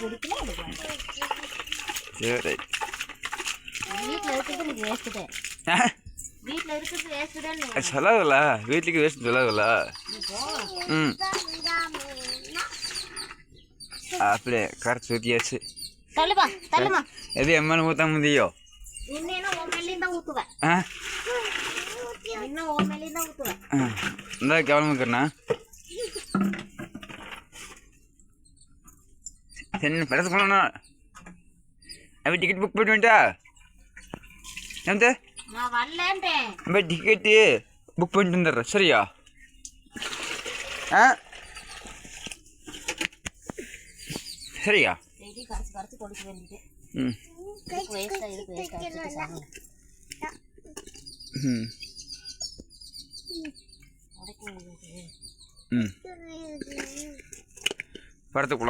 பிடிக்கல எடுக்கலாம். சரி வீட்டில் இருக்கிறது நீ வேஸ்ட்டு தான். வீட்டில் இருக்கிறது வேஸ்ட்டு தான். செலவுல வீட்டுக்கு வேஸ்ட் செலவுல. ம் அப்படியே கரைச்சி ஊற்றியாச்சு. தள்ளுமா தள்ளுமா. எது எம்எல் ஊற்ற முடியோ? இன்னும் உன் மேலேயும் தான் ஊற்றுவேன். இன்னும் உன் மேலேயும் தான் ஊற்றுவேன். இந்த கவனமுக்குறண்ணா என்ன பெருசு பண்ணணும். அப்படி டிக்கெட் புக் பண்ணிட்டா எந்த நான் வரலன்றேன். அப்படி டிக்கெட்டு புக் பண்ணிட்டு வந்துடுறேன் சரியா? ஆ சரியா? டெய்லி கரைச்சி கரைச்சி கொடுக்க வேண்டியது. ம் இதுக்கு வேஸ்ட்டாக இதுக்கு வேஸ்ட்டாக ம் ம் படத்துக்குள்ள